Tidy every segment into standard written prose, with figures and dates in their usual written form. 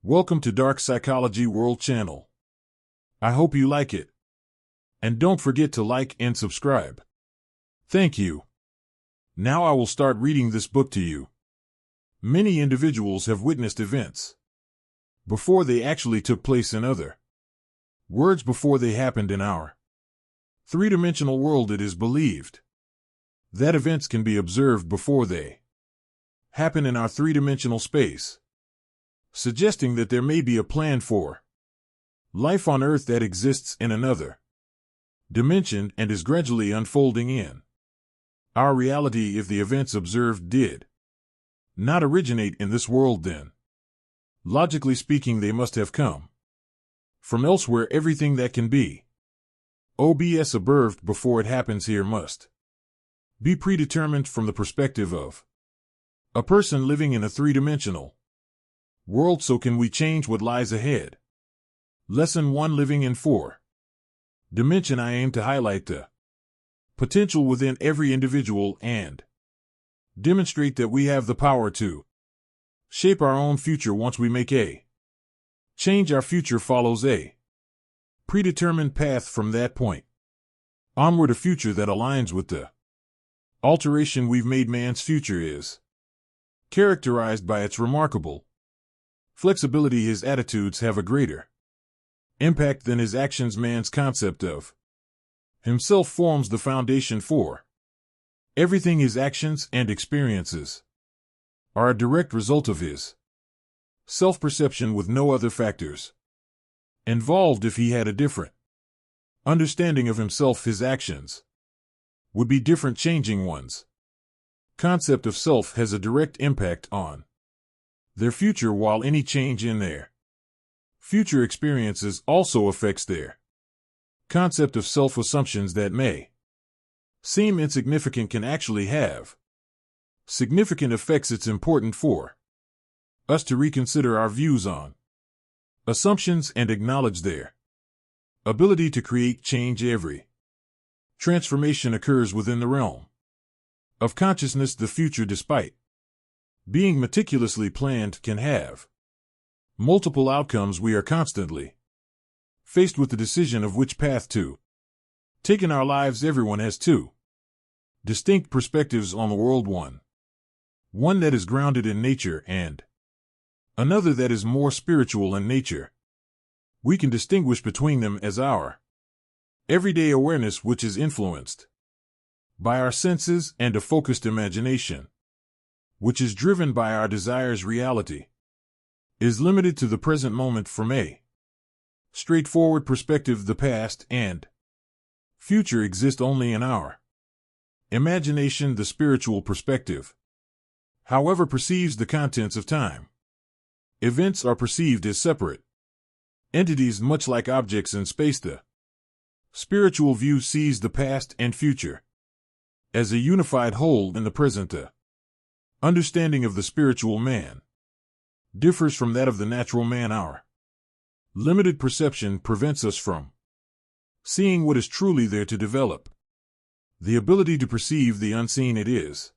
Welcome to Dark Psychology World Channel. I hope you like it. And don't forget to like and subscribe. Thank you. Now I will start reading this book to you. Many individuals have witnessed events before they actually took place in other words before they happened in our three-dimensional world. It is believed that events can be observed before they happen in our three-dimensional space, suggesting that there may be a plan for life on Earth that exists in another dimension and is gradually unfolding in our reality. If the events observed did not originate in this world, then, logically speaking, they must have come from elsewhere. Everything that can be observed before it happens here must be predetermined from the perspective of a person living in a three-dimensional world. So can we change what lies ahead? Lesson 1: Living in 4 dimension. I aim to highlight the potential within every individual and demonstrate that we have the power to shape our own future. Once we make a change, our future follows a predetermined path. From that point onward, a future that aligns with the alteration we've made. Man's future is characterized by its remarkable flexibility. His attitudes have a greater impact than his actions. Man's concept of himself forms the foundation for everything. His actions and experiences are a direct result of his self-perception, with no other factors involved. If he had a different understanding of himself, his actions would be different. Changing one's concept of self has a direct impact on their future, while any change in their future experiences also affects their concept of self. Assumptions that may seem insignificant can actually have significant effects. It's important for us to reconsider our views on assumptions and acknowledge their ability to create change. Every transformation occurs within the realm of consciousness. The future, despite being meticulously planned, can have multiple outcomes. We are constantly faced with the decision of which path to take in our lives. Everyone has two distinct perspectives on the world, one that is grounded in nature and another that is more spiritual in nature. We can distinguish between them as our everyday awareness, which is influenced by our senses, and a focused imagination, which is driven by our desires. Reality is limited to the present moment. From a straightforward perspective, the past and future exist only in our imagination. The spiritual perspective, however, perceives the contents of time. Events are perceived as separate entities, much like objects in space. The spiritual view sees the past and future as a unified whole in the present. The understanding of the spiritual man differs from that of the natural man. Our limited perception prevents us from seeing what is truly there to develop the ability to perceive the unseen. It is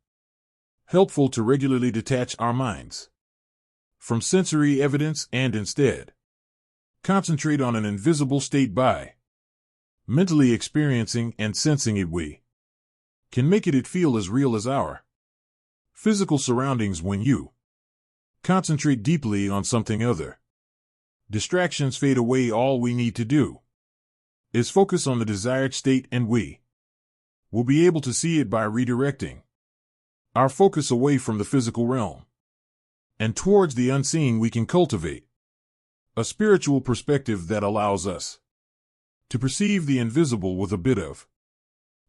helpful to regularly detach our minds from sensory evidence and instead concentrate on an invisible state. By mentally experiencing and sensing it, we can make it feel as real as our physical surroundings. When you concentrate deeply on something, other distractions fade away. All we need to do is focus on the desired state, and we will be able to see it. By redirecting our focus away from the physical realm and towards the unseen, we can cultivate a spiritual perspective that allows us to perceive the invisible. With a bit of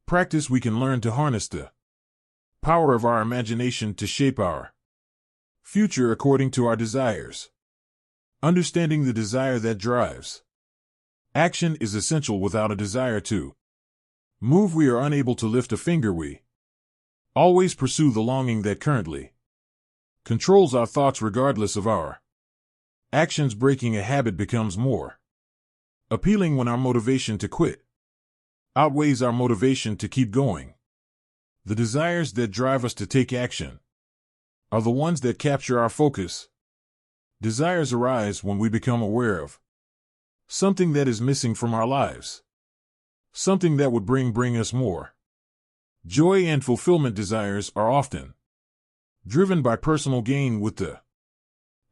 practice, we can learn to harness the power of our imagination to shape our future according to our desires. Understanding the desire that drives action is essential. Without a desire to move, we are unable to lift a finger. We always pursue the longing that currently controls our thoughts, regardless of our actions. Breaking a habit becomes more appealing when our motivation to quit outweighs our motivation to keep going. The desires that drive us to take action are the ones that capture our focus Desires arise when we become aware of something that is missing from our lives, something that would bring us more joy and fulfillment. Desires are often driven by personal gain, with the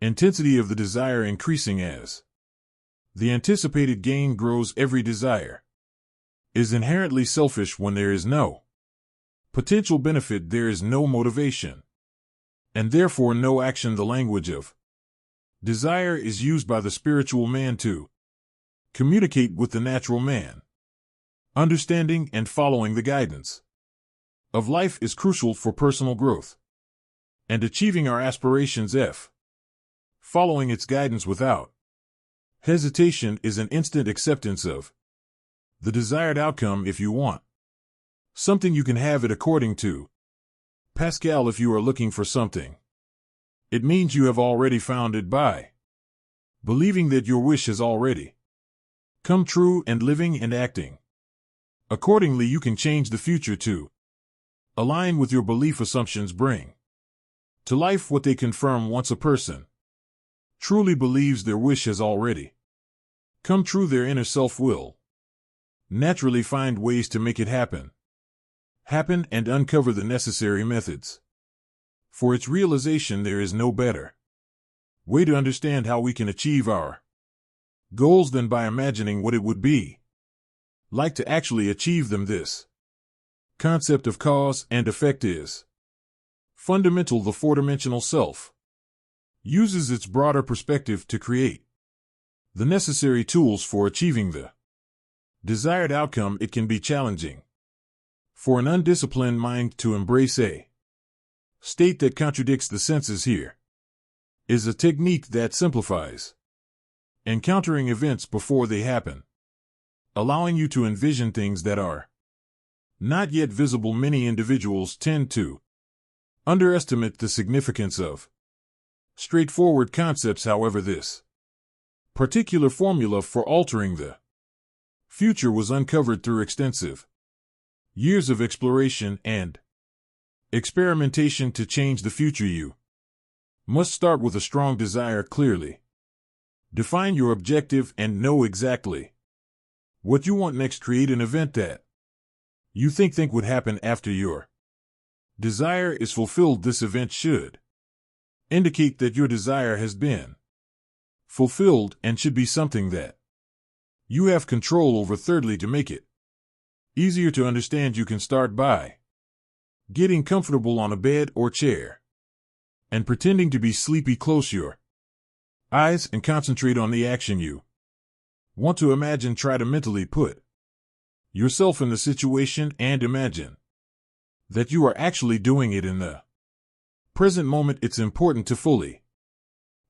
intensity of the desire increasing as the anticipated gain grows. Every desire is inherently selfish. When there is no potential benefit, there is no motivation, and therefore no action. The language of desire is used by the spiritual man to communicate with the natural man. Understanding and following the guidance of life is crucial for personal growth and achieving our aspirations. Following its guidance without hesitation is an instant acceptance of the desired outcome. If you want something, you can have it. According to Pascal, if you are looking for something, it means you have already found it. By believing that your wish has already come true and living and acting accordingly, you can change the future to align with your belief. Assumptions bring to life what they confirm. Once a person truly believes their wish has already come true, their inner self will naturally find ways to make it happen and uncover the necessary methods for its realization. There is no better way to understand how we can achieve our goals than by imagining what it would be like to actually achieve them. This concept of cause and effect is fundamental. The four-dimensional self uses its broader perspective to create the necessary tools for achieving the desired outcome. It can be challenging for an undisciplined mind to embrace a state that contradicts the senses. Here is a technique that simplifies encountering events before they happen, allowing you to envision things that are not yet visible. Many individuals tend to underestimate the significance of straightforward concepts. However, this particular formula for altering the future was uncovered through extensive years of exploration and experimentation. To change the future, you must start with a strong desire. Clearly define your objective and know exactly what you want next. Create an event that you think would happen after your desire is fulfilled. This event should indicate that your desire has been fulfilled and should be something that you have control over. Thirdly, to make it easier to understand, you can start by getting comfortable on a bed or chair and pretending to be sleepy. Close your eyes and concentrate on the action you want to imagine. Try to mentally put yourself in the situation and imagine that you are actually doing it in the present moment. It's important to fully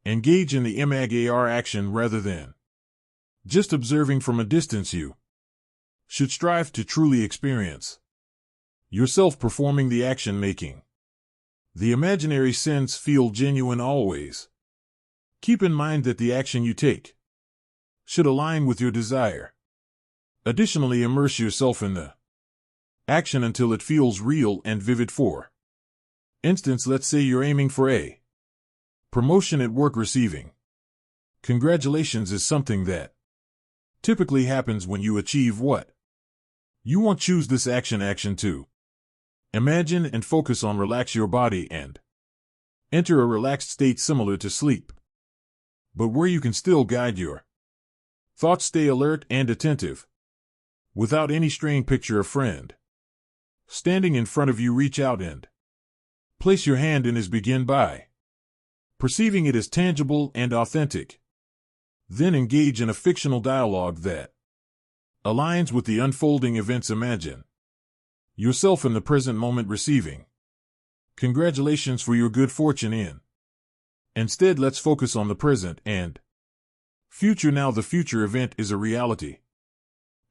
engage in the imagar action rather than just observing from a distance. You should strive to truly experience yourself performing the action, making the imaginary sense feel genuine. Always keep in mind that the action you take should align with your desire. Additionally, immerse yourself in the action until it feels real and vivid. For instance, let's say you're aiming for a promotion at work. Receiving congratulations is something that typically happens when you achieve what you want. Choose this action to imagine and focus on. Relax your body and enter a relaxed state similar to sleep, but where you can still guide your thoughts. Stay alert and attentive without any strain. Picture a friend standing in front of you. Reach out and place your hand in his. Begin by perceiving it as tangible and authentic. Then engage in a fictional dialogue that aligns with the unfolding events. Imagine yourself in the present moment receiving congratulations for your good fortune. Instead, let's focus on the present and future. Now the future event is a reality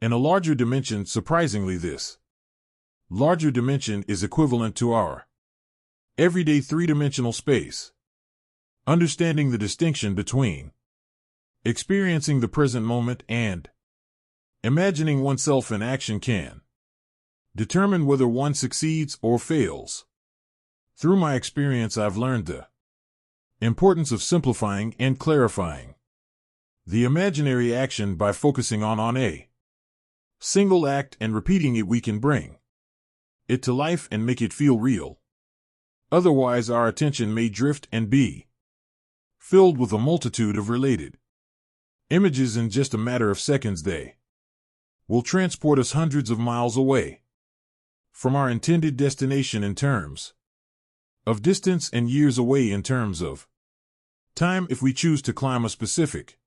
in a larger dimension. Surprisingly, this larger dimension is equivalent to our everyday three-dimensional space. Understanding the distinction between experiencing the present moment and imagining oneself in action can determine whether one succeeds or fails. Through my experience, I've learned the Importance of simplifying and clarifying. The imaginary action by focusing on a single act and repeating it, we can bring it to life and make it feel real. Otherwise, our attention may drift and be filled with a multitude of related images in just a matter of seconds. They will transport us hundreds of miles away from our intended destination in terms of distance and years away in terms of time. If we choose to climb a specific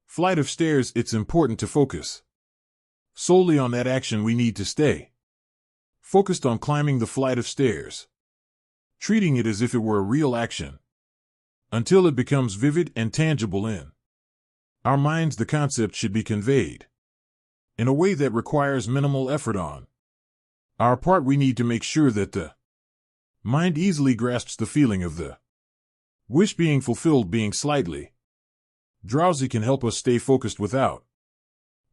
flight of stairs, it's important to focus solely on that action. We need to stay focused on climbing the flight of stairs, treating it as if it were a real action, until it becomes vivid and tangible in our minds. The concept should be conveyed in a way that requires minimal effort on our part. We need to make sure that the mind easily grasps the feeling of the wish being fulfilled. Being slightly drowsy can help us stay focused without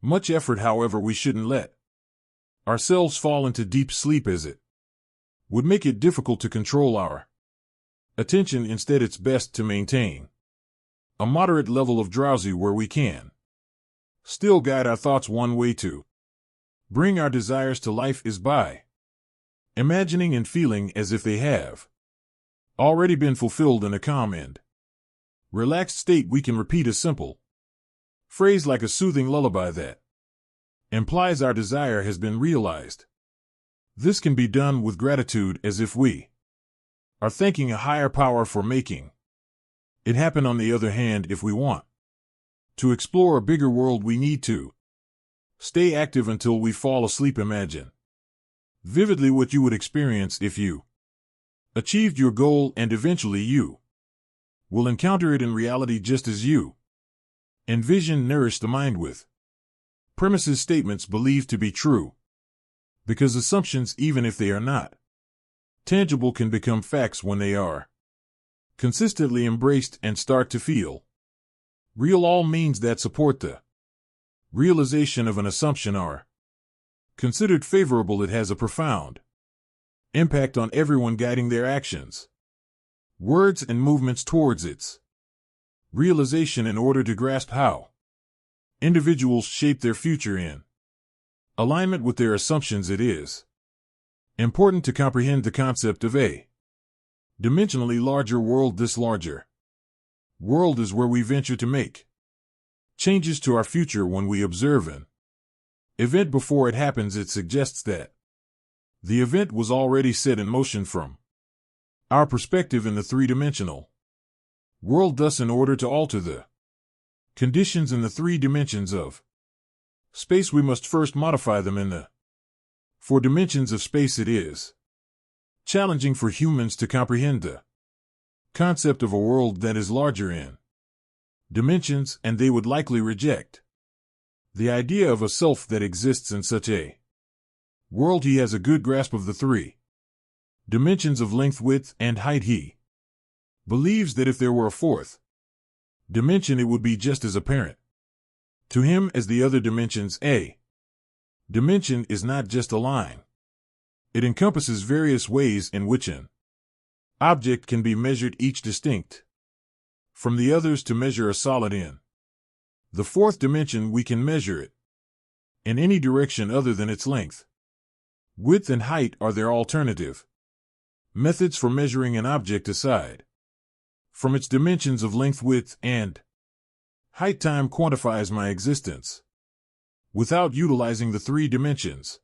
much effort. However, we shouldn't let ourselves fall into deep sleep, as it would make it difficult to control our attention. Instead, it's best to maintain a moderate level of drowsy where we can still guide our thoughts. One way to bring our desires to life is by imagining and feeling as if they have already been fulfilled. In a calm and relaxed state, we can repeat a simple phrase like a soothing lullaby that implies our desire has been realized. This can be done with gratitude, as if we are thanking a higher power for making it happen. On the other hand, if we want to explore a bigger world, we need to stay active until we fall asleep. Imagine vividly what you would experience if you achieved your goal, and eventually you will encounter it in reality just as you envision. Nourish the mind with premises, statements believed to be true, because assumptions, even if they are not tangible, can become facts when they are consistently embraced and start to feel real. All means that support the realization of an assumption are considered favorable. It has a profound impact on everyone, guiding their actions, words, and movements towards its realization. In order to grasp how individuals shape their future in alignment with their assumptions, it is important to comprehend the concept of a dimensionally larger world. This larger world is where we venture to make changes to our future. When we observe an event before it happens, it suggests that the event was already set in motion from our perspective in the three-dimensional world. Thus, in order to alter the conditions in the three dimensions of space, we must first modify them in the four dimensions of space. It is challenging for humans to comprehend the concept of a world that is larger in dimensions, and they would likely reject the idea of a self that exists in such a world. He has a good grasp of the three dimensions of length, width, and height. He believes that if there were a fourth dimension, it would be just as apparent to him as the other dimensions. A dimension is not just a line. It encompasses various ways in which an object can be measured, each distinct from the others. To measure a solid in the fourth dimension, we can measure it in any direction other than its length. Width and height are their alternative methods for measuring an object aside from its dimensions of length, width, and height. Time quantifies my existence without utilizing the three dimensions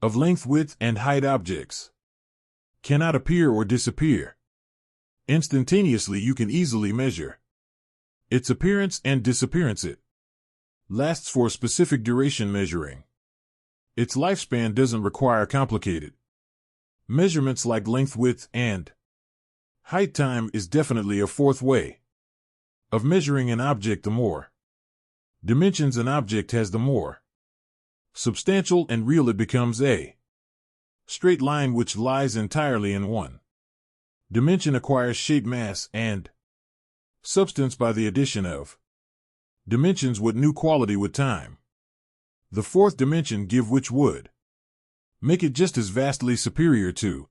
of length, width, and height. Objects cannot appear or disappear instantaneously. You can easily measure its appearance and disappearance. It lasts for a specific duration. Measuring its lifespan doesn't require complicated measurements like length, width, and height. Time is definitely a fourth way of measuring an object. The more dimensions an object has, the more substantial and real it becomes. A straight line which lies entirely in one dimension acquires shape, mass, and substance by the addition of dimensions with new quality with time. The fourth dimension give which would make it just as vastly superior to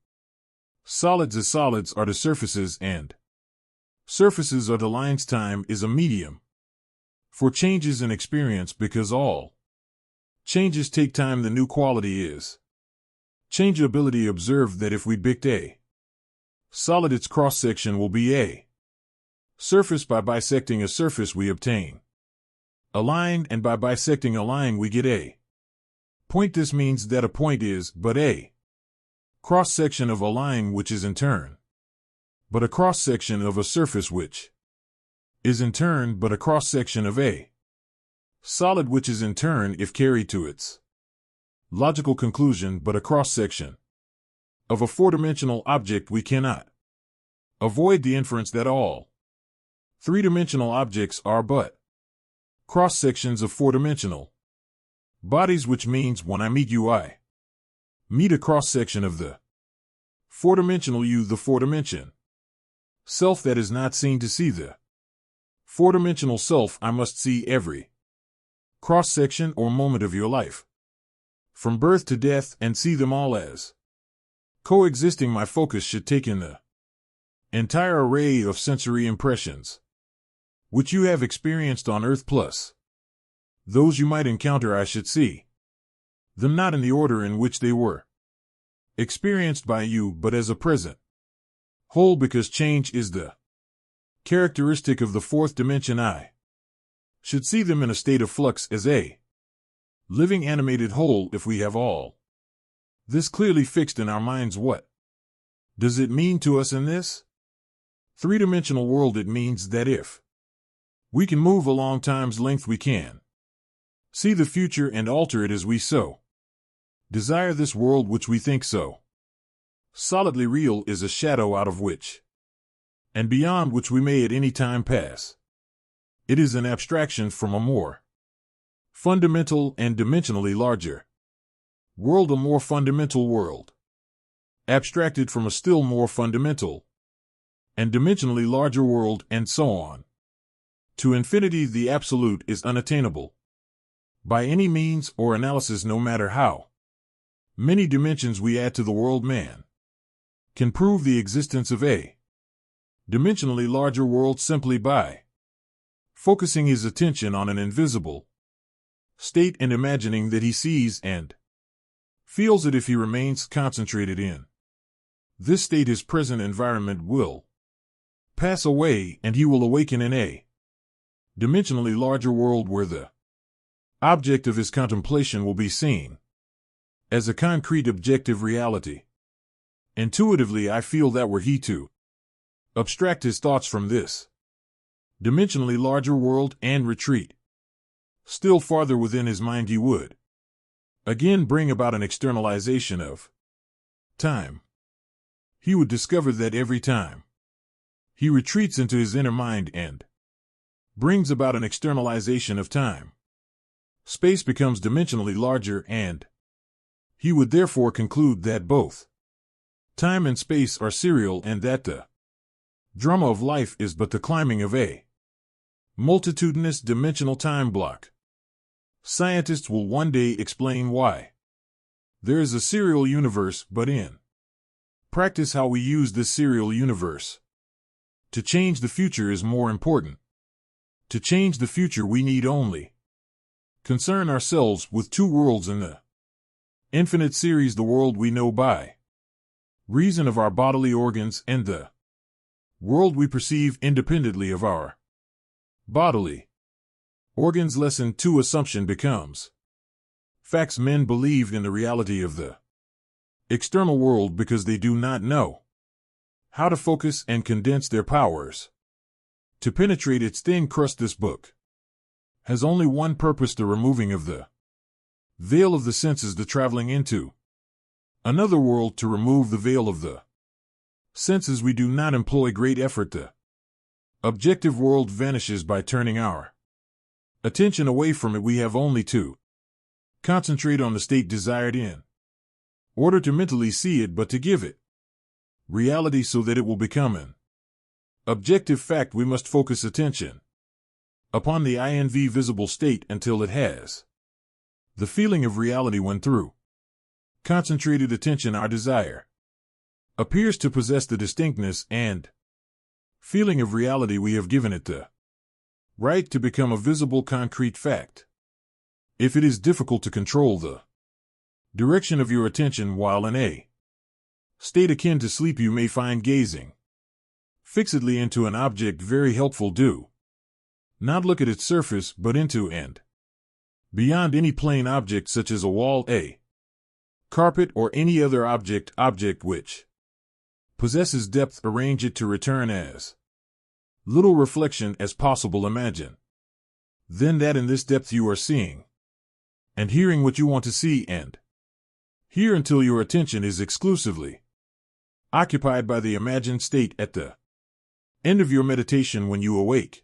solids as solids are to surfaces, and Surfaces are the lines. Time is a medium for changes in experience because all changes take time. The new quality is changeability. Observe that if we bict a solid, its cross-section will be a surface. By bisecting a surface we obtain a line, and by bisecting a line we get a point. This means that a point is but a cross-section of a line, which is in turn but a cross-section of a surface, which is in turn but a cross-section of a solid, which is in turn, if carried to its logical conclusion, but a cross-section of a four-dimensional object. We cannot avoid the inference that all three-dimensional objects are but cross-sections of four-dimensional bodies, which means when I meet you, I meet a cross-section of the four-dimensional you, the four-dimension self that is not seen. To see the four-dimensional self, I must see every cross-section or moment of your life, from birth to death, and see them all as coexisting. My focus should take in the entire array of sensory impressions which you have experienced on Earth, plus those you might encounter. I should see them not in the order in which they were experienced by you, but as a present whole, because change is the characteristic of the fourth dimension. I should see them in a state of flux, as a living animated whole. If we have all this clearly fixed in our minds, what does it mean to us in this three-dimensional world? It means that if we can move along time's length, we can see the future and alter it as we so desire. This world which we think so solidly real is a shadow out of which and beyond which we may at any time pass. It is an abstraction from a more fundamental and dimensionally larger world, a more fundamental world, abstracted from a still more fundamental and dimensionally larger world, and so on. To infinity, the absolute is unattainable by any means or analysis, no matter how many dimensions we add to the world. Man can prove the existence of a dimensionally larger world simply by focusing his attention on an invisible state and imagining that he sees and feels it. If he remains concentrated in this state, his present environment will pass away, and he will awaken in a dimensionally larger world where the object of his contemplation will be seen as a concrete objective reality. Intuitively, I feel that were he to abstract his thoughts from this dimensionally larger world and retreat still farther within his mind, he would again bring about an externalization of time. He would discover that every time he retreats into his inner mind and brings about an externalization of time, space becomes dimensionally larger, and he would therefore conclude that both time and space are serial, and that the drama of life is but the climbing of a multitudinous dimensional time block. Scientists will one day explain why there is a serial universe, but in practice, how we use this serial universe to change the future is more important. To change the future, we need only concern ourselves with two worlds in the infinite series: the world we know by reason of our bodily organs, and the world we perceive independently of our bodily organs. Lesson 2: Assumption becomes facts. Men believe in the reality of the external world because they do not know how to focus and condense their powers to penetrate its thin crust. This book has only one purpose: the removing of the veil of the senses, the traveling into another world. To remove the veil of the senses, we do not employ great effort. The objective world vanishes by turning our attention away from it. We have only to concentrate on the state desired in order to mentally see it, but to give it reality so that it will become an objective fact, we must focus attention upon the invisible state until it has the feeling of reality. When through concentrated attention our desire appears to possess the distinctness and feeling of reality we have given it the right to become a visible concrete fact. If it is difficult to control the direction of your attention while in a state akin to sleep, you may find gazing fixedly into an object very helpful. Do not look at its surface, but into and beyond any plain object such as a wall, a carpet, or any other object which possesses depth. Arrange it to return as little reflection as possible. Imagine then that in this depth you are seeing and hearing what you want to see and hear until your attention is exclusively occupied by the imagined state at the end of your meditation. When you awake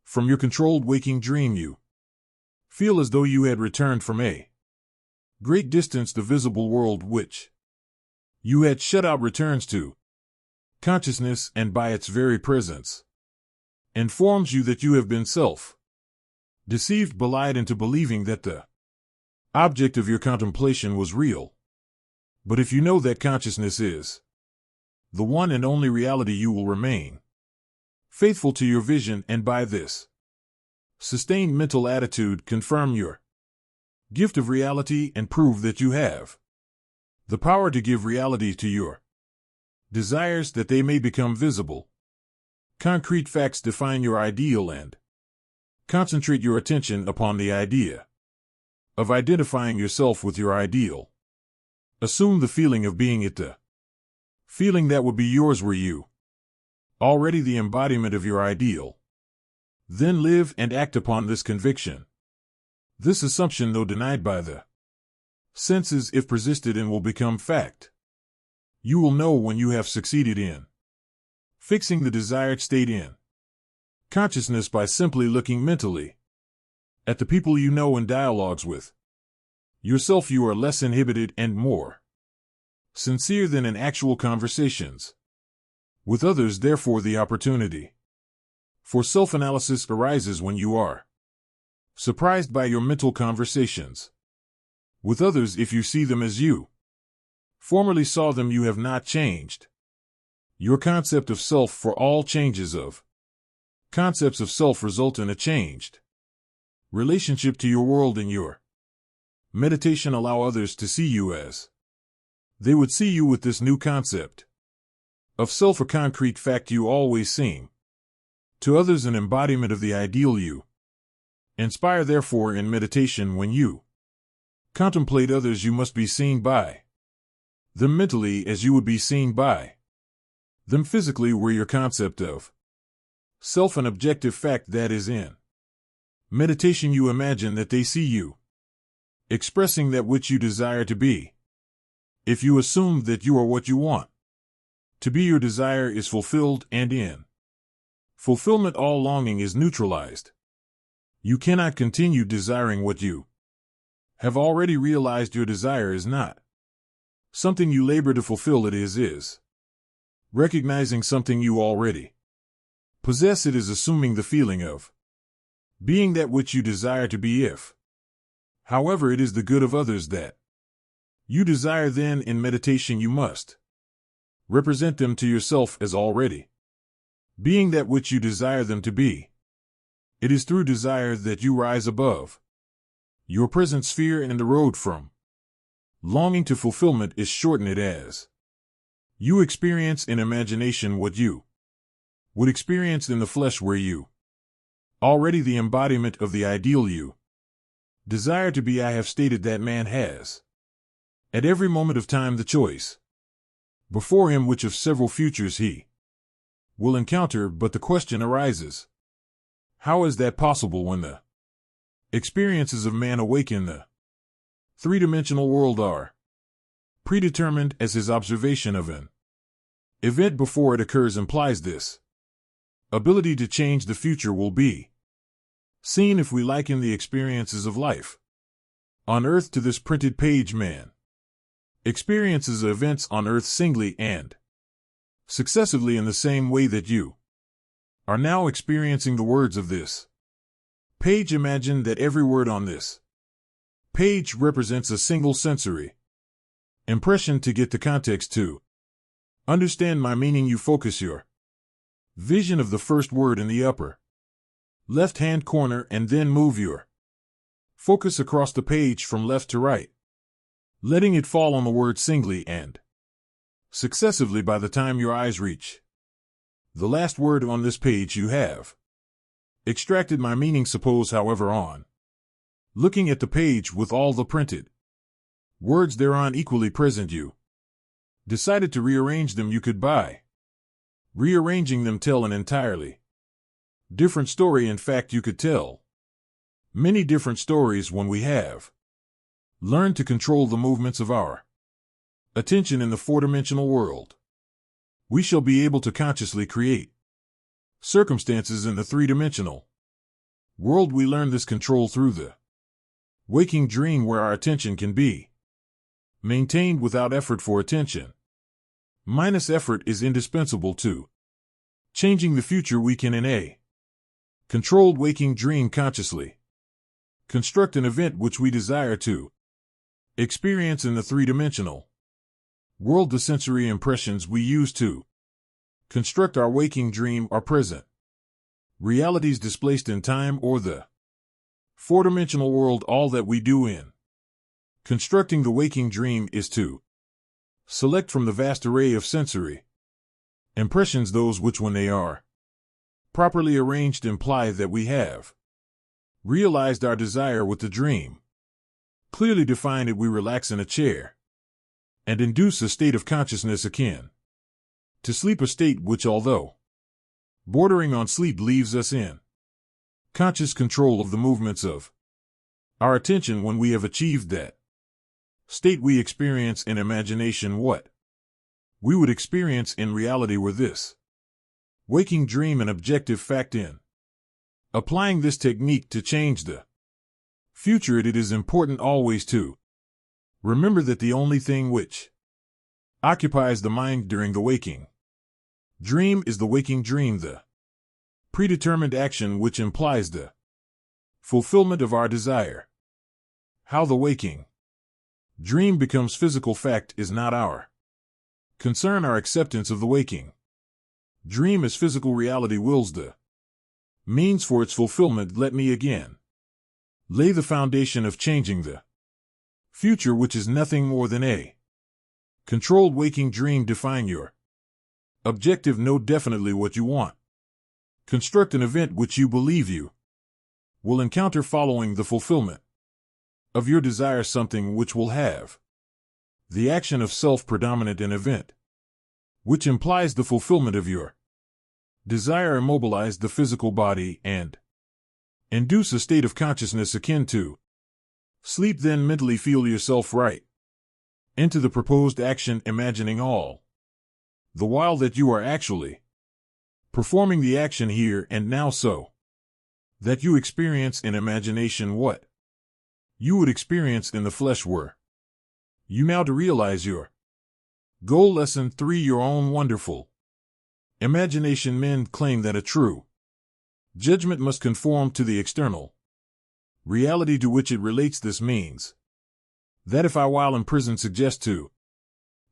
from your controlled waking dream, you feel as though you had returned from a great distance. The visible world which you had shut out returns to consciousness, and by its very presence informs you that you have been self-deceived, belied into believing that the object of your contemplation was real. But if you know that consciousness is the one and only reality, you will remain faithful to your vision, and by this sustained mental attitude confirm your gift of reality and prove that you have the power to give reality to your desires, that they may become visible concrete facts. Define your ideal and concentrate your attention upon the idea of identifying yourself with your ideal. Assume the feeling of being it, the feeling that would be yours were you already the embodiment of your ideal. Then live and act upon this conviction. This assumption, though denied by the senses, if persisted in, will become fact. You will know when you have succeeded in fixing the desired state in consciousness by simply looking mentally at the people you know and dialogues with yourself. You are less inhibited and more sincere than in actual conversations with others. Therefore, the opportunity for self-analysis arises when you are surprised by your mental conversations with others. If you see them as you formerly saw them, you have not changed. Your concept of self, for all changes of concepts of self result in a changed relationship to your world. In your meditation, allow others to see you as they would see you with this new concept of self, a concrete fact you always seem to others, an embodiment of the ideal you inspire. Therefore, in meditation, when you contemplate others, you must be seen by them mentally as you would be seen by them physically, were your concept of self an objective fact. That is, in meditation you imagine that they see you expressing that which you desire to be. If you assume that you are what you want to be, your desire is fulfilled, and in fulfillment all longing is neutralized. You cannot continue desiring what you have already realized. Your desire is not something you labor to fulfill. It is recognizing something you already possess. It is assuming the feeling of being that which you desire to be. If, however, it is the good of others that you desire, then in meditation you must represent them to yourself as already being that which you desire them to be. It is through desire that you rise above your present sphere, and the road from longing to fulfillment is shortened as you experience in imagination what you would experience in the flesh, where you already the embodiment of the ideal you desire to be. I have stated that man has at every moment of time the choice before him which of several futures he will encounter, but the question arises, how is that possible when the experiences of man awake in the three-dimensional world are predetermined, as his observation of an event before it occurs implies. This ability to change the future will be seen if we liken the experiences of life on earth to this printed page. Man experiences events on earth singly and successively in the same way that you are now experiencing the words of this page. Imagine that every word on this page represents a single sensory impression. To get the context to understand my meaning, you focus your Vision of the first word in the upper left-hand corner, and then move your focus across the page from left to right, letting it fall on the word singly and successively by the time your eyes reach the last word on this page. You have extracted my meaning. Suppose, however, on looking at the page with all the printed words thereon equally present, you decided to rearrange them. You could, by rearranging them, tell an entirely different story. In fact, you could tell many different stories when we have learned to control the movements of our attention in the four-dimensional world. We shall be able to consciously create circumstances in the three-dimensional world. We learn this control through the waking dream, where our attention can be maintained without effort, for attention minus effort is indispensable to changing the future. We can, in a controlled waking dream, consciously construct an event which we desire to experience in the three-dimensional world. The sensory impressions we use to construct our waking dream are present realities displaced in time or the four-dimensional world. All that we do in constructing the waking dream is to select from the vast array of sensory impressions those which, when they are properly arranged, imply that we have realized our desire with the dream. Clearly define it, we relax in a chair and induce a state of consciousness akin to sleep, a state which, although bordering on sleep, leaves us in conscious control of the movements of our attention. When we have achieved that state, we experience in imagination what we would experience in reality were this waking dream an objective fact. In applying this technique to change the future, it is important always to remember that the only thing which occupies the mind during the waking dream is the waking dream, the predetermined action which implies the fulfillment of our desire. How the waking dream becomes physical fact is not our concern. Our acceptance of the waking dream as physical reality wills the means for its fulfillment. Let me again lay the foundation of changing the future, which is nothing more than a controlled waking dream. Define your objective. Know definitely what you want. Construct an event which you believe you will encounter following the fulfillment of your desire, something which will have the action of self predominant, an event which implies the fulfillment of your desire. Immobilize the physical body and induce a state of consciousness akin to sleep. Then mentally feel yourself right into the proposed action, imagining all the while that you are actually performing the action here and now, so that you experience in imagination what you would experience in the flesh were you now to realize your goal. Lesson 3: Your own wonderful imagination. Men claim that a true judgment must conform to the external reality to which it relates. This means that if I, while in prison, suggest to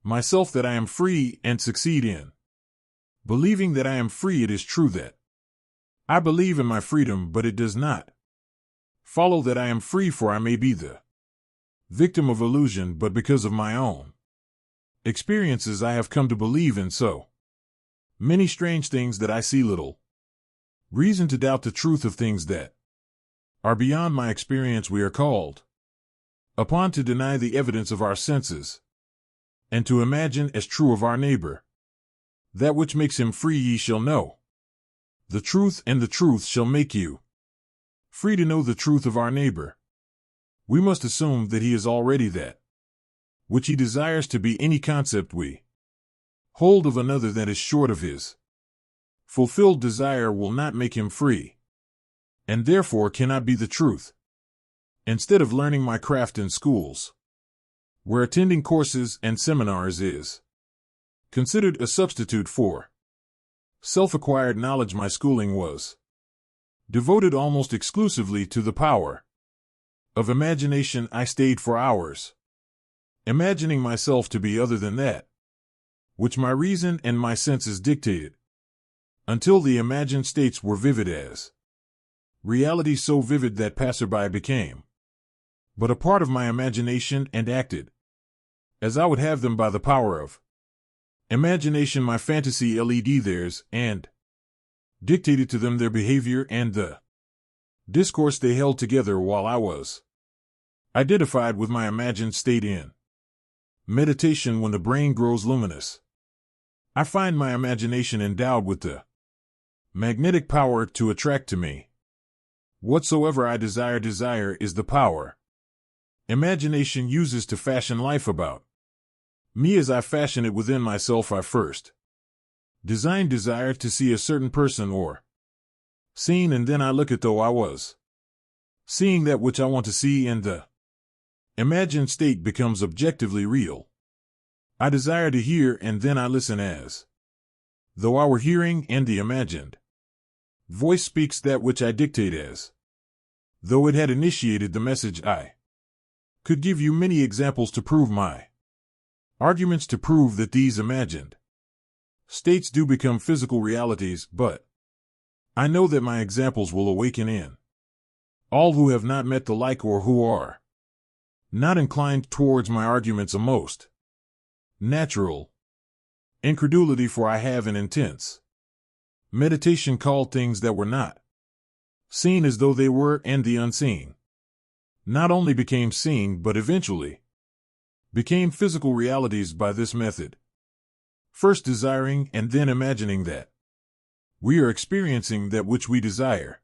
myself that I am free and succeed in believing that I am free, it is true that I believe in my freedom, but it does not follow that I am free, for I may be the victim of illusion, but because of my own experiences I have come to believe in so many strange things that I see little reason to doubt the truth of things that are beyond my experience. We are called upon to deny the evidence of our senses and to imagine as true of our neighbor that which makes him free. Ye shall know the truth, and the truth shall make you free. To know the truth of our neighbor, we must assume that he is already that which he desires to be. Any concept we hold of another that is short of his fulfilled desire will not make him free, and therefore cannot be the truth. Instead of learning my craft in schools, where attending courses and seminars is considered a substitute for self-acquired knowledge, my schooling was devoted almost exclusively to the power of imagination. I stayed for hours imagining myself to be other than that which my reason and my senses dictated. until the imagined states were vivid as reality, so vivid that passerby became but a part of my imagination and acted as I would have them by the power of imagination, my fantasy led theirs, and dictated to them their behavior and the discourse they held together while I was identified with my imagined state in meditation. When the brain grows luminous, I find my imagination endowed with the magnetic power to attract to me whatsoever I desire. Desire is the power imagination uses to fashion life about me. As I fashion it within myself, I first design desire to see a certain person or scene, and then I look at though I was seeing that which I want to see, and the imagined state becomes objectively real. I desire to hear, and then I listen as though I were hearing, and the imagined voice speaks that which I dictate as though it had initiated the message. I could give you many examples to prove my arguments, to prove that these imagined states do become physical realities, but I know that my examples will awaken in all who have not met the like, or who are not inclined towards my arguments, a most natural incredulity, for I have an intense meditation called things that were not seen as though they were, and the unseen not only became seen, but eventually became physical realities by this method, first desiring and then imagining that we are experiencing that which we desire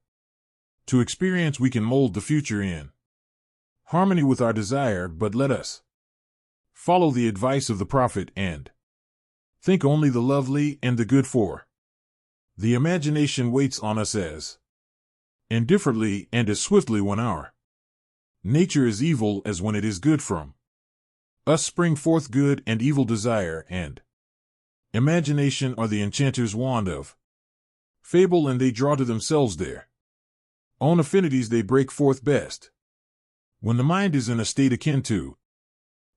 to experience. We can mold the future in harmony with our desire, but let us follow the advice of the prophet and think only the lovely and the good, for the imagination waits on us as indifferently and as swiftly when our nature is evil as when it is good. From us spring forth good and evil. Desire and imagination are the enchanter's wand of fable, and they draw to themselves their own affinities. They break forth best when the mind is in a state akin to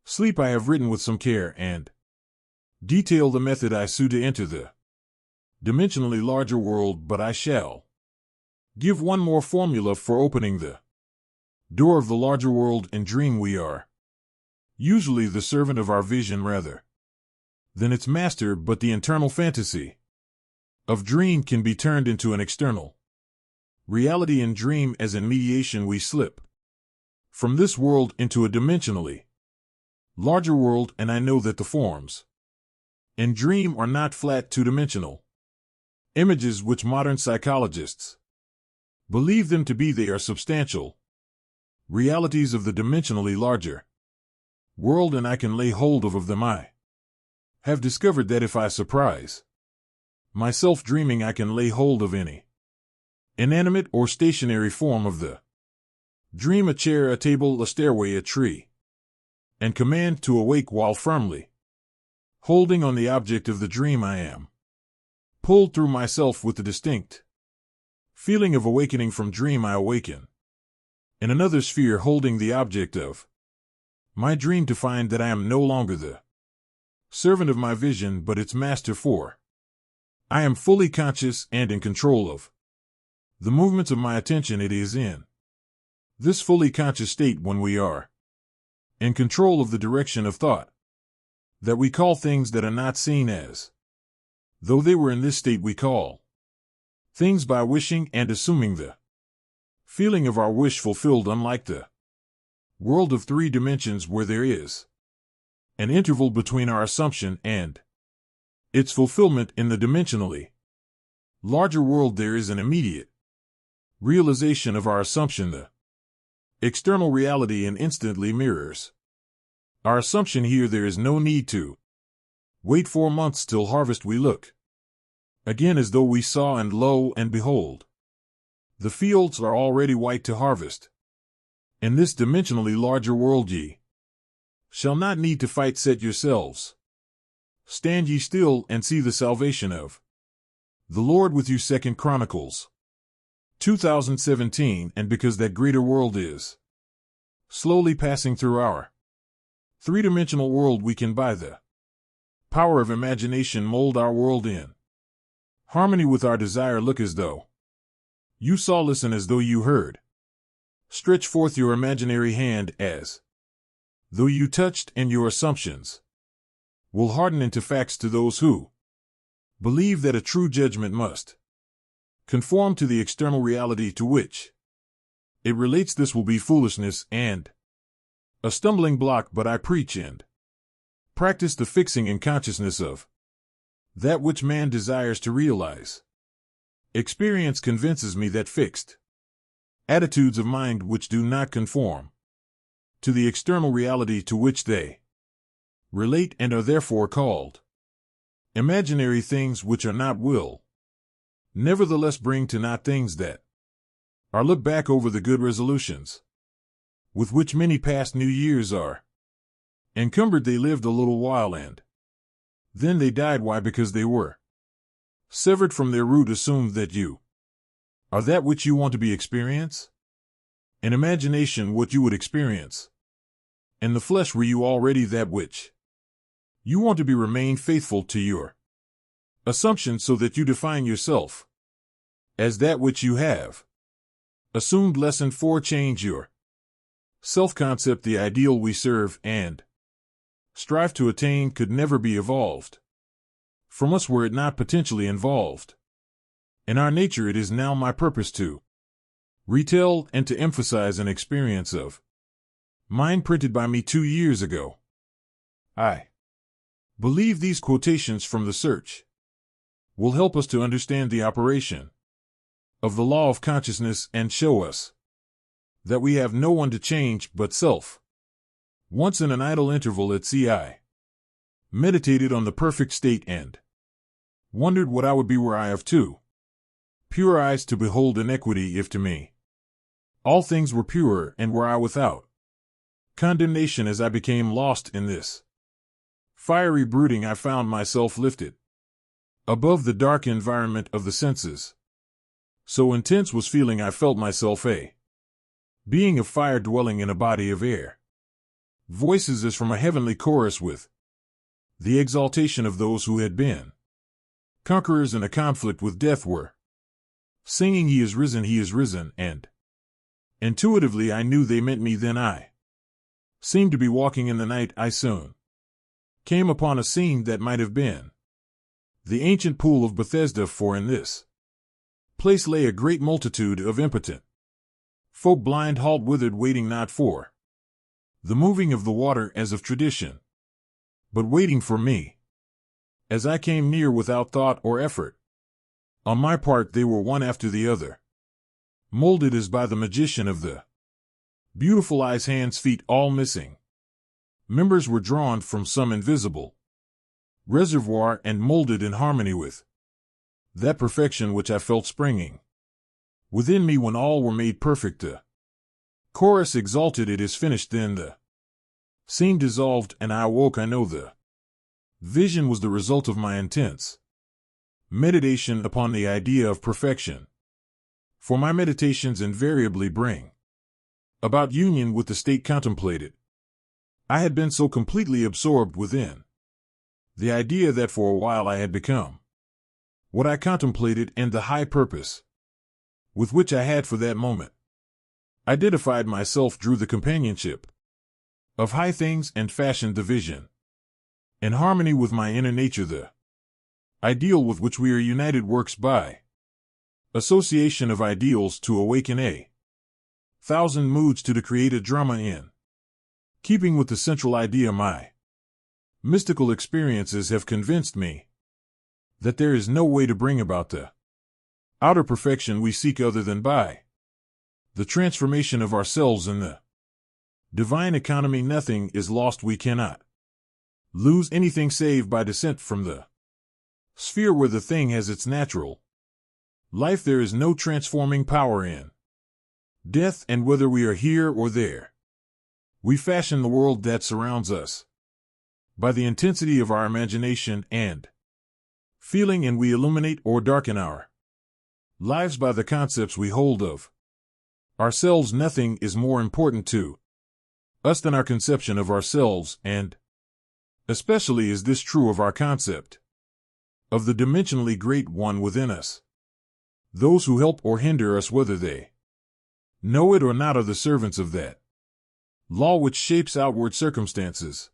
sleep. I have written with some care and detail the method I sue to enter the dimensionally larger world, but I shall give one more formula for opening the door of the larger world. In dream we are usually the servant of our vision rather than its master, but the internal fantasy of dream can be turned into an external reality. In dream, as in mediation, we slip from this world into a dimensionally larger world, and I know that the forms in dream are not flat two-dimensional images which modern psychologists believe them to be. They are substantial realities of the dimensionally larger world, and I can lay hold of them. I have discovered that if I surprise myself dreaming, I can lay hold of any inanimate or stationary form of the dream, a chair, a table, a stairway, a tree, and command to awake while firmly holding on the object of the dream. I am pulled through myself with the distinct feeling of awakening from dream. I awaken in another sphere holding the object of my dream, to find that I am no longer the servant of my vision, but its master, for I am fully conscious and in control of the movements of my attention. It is in this fully conscious state, when we are in control of the direction of thought, that we call things that are not seen as though they were. In this state we call things by wishing and assuming the feeling of our wish fulfilled, unlike the world of three dimensions where there is an interval between our assumption and its fulfillment. In the dimensionally larger world there is an immediate realization of our assumption. The external reality and instantly mirrors our assumption. Here there is no need to wait 4 months till harvest. We look again as though we saw, and lo and behold, the fields are already white to harvest. In this dimensionally larger world ye shall not need to fight. Set yourselves, stand ye still, and see the salvation of the Lord with you. 2 Chronicles 2017. And because that greater world is slowly passing through our three-dimensional world, we can by the power of imagination mold our world in Harmony with our desire. Look as though you saw, listen as though you heard. Stretch forth your imaginary hand as though you touched, and your assumptions will harden into facts to those who believe that a true judgment must conform to the external reality to which it relates. This will be foolishness and a stumbling block, but I preach and practice the fixing in consciousness of that which man desires to realize. Experience convinces me that fixed attitudes of mind which do not conform to the external reality to which they relate and are therefore called imaginary things, which are not, will nevertheless bring to naught things that are. Look back over the good resolutions with which many past New Years are encumbered. They lived a little while and then they died. Why? Because they were severed from their root. Assume that you are that which you want to be. Experience in imagination what you would experience in the flesh. Were you already that which you want to be? Remain faithful to your assumption so that you define yourself as that which you have assumed. Lesson 4. Change your self-concept. The ideal we serve and strive to attain could never be evolved from us were it not potentially involved in our nature. It is now my purpose to retell and to emphasize an experience of mine printed by me 2 years ago. I believe these quotations from the Search will help us to understand the operation of the law of consciousness and show us that we have no one to change but self. Once in an idle interval at sea, I meditated on the perfect state and wondered what I would be were I of too pure eyes to behold inequity, if to me all things were pure, and were I without condemnation. As I became lost in this fiery brooding, I found myself lifted above the dark environment of the senses. So intense was feeling, I felt myself a being of fire dwelling in a body of air. Voices as from a heavenly chorus with the exaltation of those who had been conquerors in a conflict with death were singing, He is risen, and intuitively I knew they meant me. Then I seemed to be walking in the night. I soon came upon a scene that might have been the ancient pool of Bethesda, for in this place lay a great multitude of impotent folk, blind, halt, withered, waiting not for the moving of the water as of tradition, but waiting for me. As I came near without thought or effort on my part, they were one after the other, molded as by the magician of the beautiful eyes, hands, feet, all missing members were drawn from some invisible reservoir and molded in harmony with that perfection which I felt springing within me when all were made perfect. The chorus exalted, It is finished. Then the scene dissolved, and I awoke. I know the vision was the result of my intense meditation upon the idea of perfection, for my meditations invariably bring about union with the state contemplated. I had been so completely absorbed within the idea that for a while I had become what I contemplated, and the high purpose with which I had for that moment identified myself drew the companionship of high things and fashioned the vision in harmony with my inner nature. The ideal with which we are united works by association of ideals to awaken a thousand moods, to create a drama in keeping with the central idea. My mystical experiences have convinced me that there is no way to bring about the outer perfection we seek other than by the transformation of ourselves in the divine economy. Nothing is lost. We cannot lose anything save by descent from the sphere where the thing has its natural life. There is no transforming power in death, and whether we are here or there, we fashion the world that surrounds us by the intensity of our imagination and feeling, and we illuminate or darken our lives by the concepts we hold of ourselves. Nothing is more important to us than our conception of ourselves, and especially is this true of our concept of the dimensionally great one within us. Those who help or hinder us, whether they know it or not, are the servants of that law which shapes outward circumstances.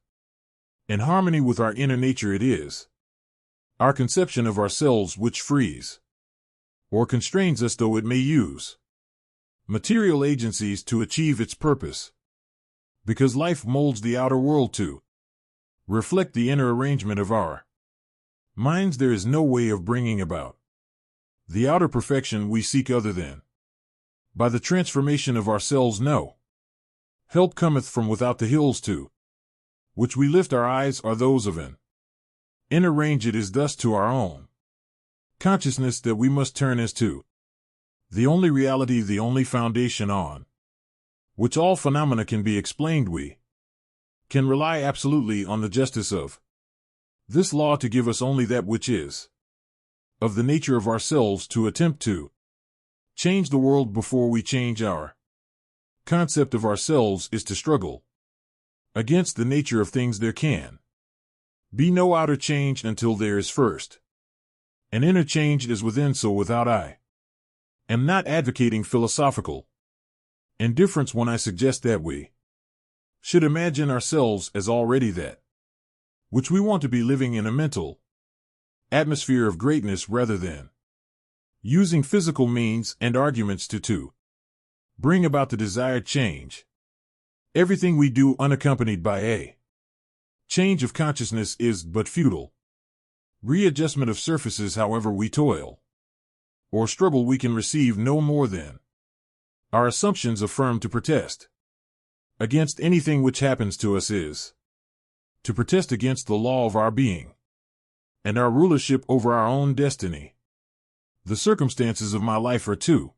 In harmony with our inner nature, it is our conception of ourselves which frees or constrains us, though it may use material agencies to achieve its purpose. Because life molds the outer world to reflect the inner arrangement of our minds, there is no way of bringing about the outer perfection we seek other than by the transformation of ourselves. No help cometh from without. The hills to which we lift our eyes are those of an inner range. It is thus to our own consciousness that we must turn as to the only reality, the only foundation on which all phenomena can be explained. We can rely absolutely on the justice of this law to give us only that which is of the nature of ourselves. To attempt to change the world before we change our concept of ourselves is to struggle against the nature of things. There can be no outer change until there is first an inner change is within. So without, I am not advocating philosophical indifference when I suggest that we should imagine ourselves as already that which we want to be, living in a mental atmosphere of greatness, rather than using physical means and arguments to bring about the desired change. Everything we do unaccompanied by a change of consciousness is but futile readjustment of surfaces. However we toil or struggle, we can receive no more than our assumptions affirm. To protest against anything which happens to us is to protest against the law of our being and our rulership over our own destiny. The circumstances of my life are too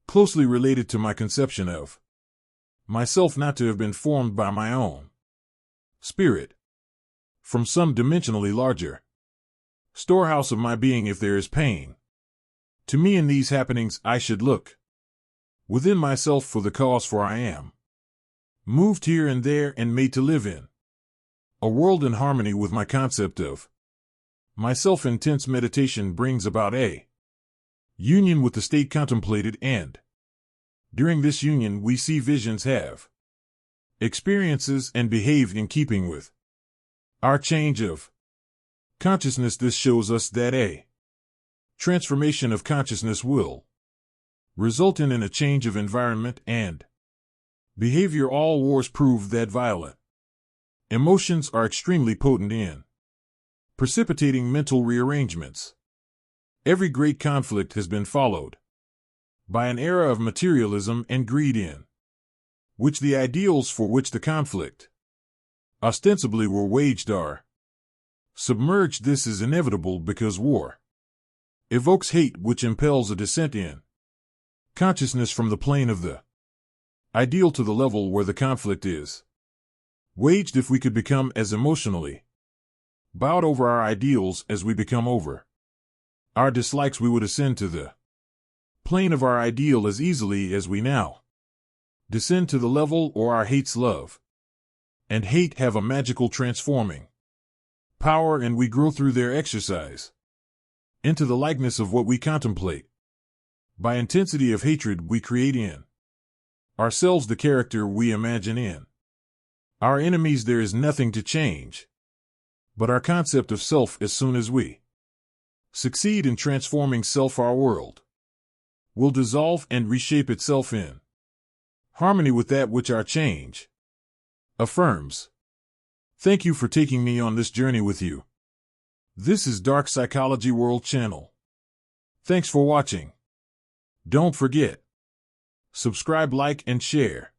closely related to my conception of myself not to have been formed by my own spirit from some dimensionally larger storehouse of my being. If there is pain to me in these happenings, I should look within myself for the cause, for I am moved here and there and made to live in a world in harmony with my concept of myself. Intense meditation brings about a union with the state contemplated, and during this union we see visions, have experiences, and behave in keeping with our change of consciousness. This shows us that a transformation of consciousness will result in a change of environment and behavior. All wars prove that violent emotions are extremely potent in precipitating mental rearrangements. Every great conflict has been followed by an era of materialism and greed, in which the ideals for which the conflict ostensibly were waged are submerged. This is inevitable because war evokes hate, which impels a descent in consciousness from the plane of the ideal to the level where the conflict is waged. If we could become as emotionally bowed over our ideals as we become over our dislikes, we would ascend to the plane of our ideal as easily as we now descend to the level or our hates. Love and hate have a magical transforming power, and we grow through their exercise into the likeness of what we contemplate. By intensity of hatred, we create in ourselves the character we imagine in our enemies. There is nothing to change but our concept of self. As soon as we succeed in transforming self, our world will dissolve and reshape itself in harmony with that which our change affirms. Thank you for taking me on this journey with you. This is Dark Psychology World Channel. Thanks for watching. Don't forget, subscribe, like, and share.